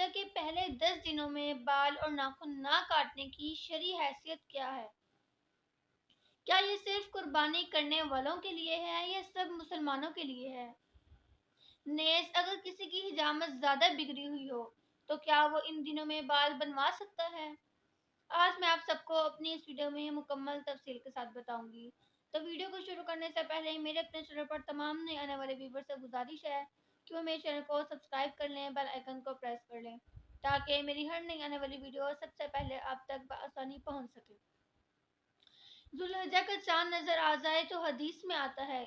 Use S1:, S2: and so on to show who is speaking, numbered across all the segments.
S1: ذوالحجہ کے پہلے 10 دنوں میں بال اور ناخن نہ کاٹنے کی شرعی حیثیت کیا ہے؟ کیا یہ صرف قربانی کرنے والوں کے لیے ہے یا سب مسلمانوں کے لیے ہے؟ نیز اگر کسی کی حجامت زیادہ بگڑی ہوئی ہو تو کیا وہ ان دنوں میں بال بنوا سکتا ہے؟ آج میں آپ سب کو اپنی اس ویڈیو میں مکمل تفصیل کے ساتھ بتاؤں گی۔ تو ویڈیو کو شروع کرنے سے پہلے میرے اپنے چینل پر تمام نئے آنے والے ویور سے گزارش ہے کہ وہ میرے چینل کو سبسکرائب کر لیں، بیل آئیکن کو پریس کر لیں تاکہ میری ہر نئی آنے والی ویڈیو سب سے پہلے آپ تک بآسانی پہنچ سکے۔ ذوالحجہ کا چاند نظر آ جائے تو حدیث میں آتا ہے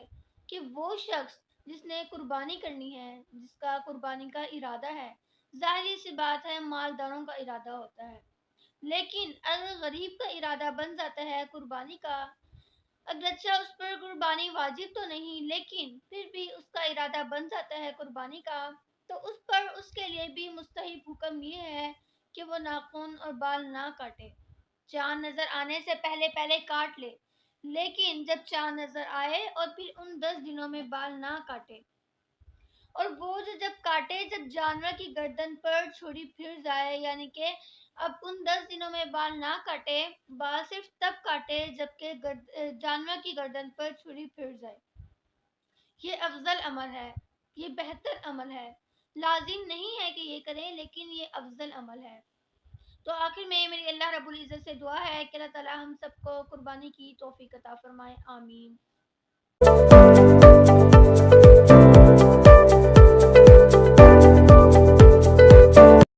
S1: کہ وہ شخص جس نے قربانی کرنی ہے، جس کا قربانی کا ارادہ ہے، ظاہری سی بات ہے مالداروں کا ارادہ ہوتا ہے، لیکن اگر غریب کا ارادہ بن جاتا ہے قربانی کا، اگرچہ اس پر قربانی واجب تو نہیں لیکن پھر بھی اس کا ارادہ بن جاتا ہے قربانی کا، تو اس پر اس کے لیے بھی مستحب حکم یہ ہے کہ وہ ناخن اور بال نہ کاٹے۔ چاند نظر آنے سے پہلے کاٹ لے، لیکن جب چاند نظر آئے اور پھر ان 10 دنوں میں بال نہ کاٹے۔ اور وہ جب کاٹے جب جانور کی گردن پر چھری پھر جائے، یعنی کہ اب ان 10 دنوں میں بال نہ کاٹے، بال صرف تب کاٹے جبکہ جانور کی گردن پر چھری پھر جائے۔ یہ افضل عمل ہے، یہ بہتر عمل ہے، لازم نہیں ہے کہ یہ کریں لیکن یہ افضل عمل ہے۔ تو آخر میں میری اللہ رب العزت سے دعا ہے کہ اللہ تعالی ہم سب کو قربانی کی توفیق عطا فرمائے، آمین۔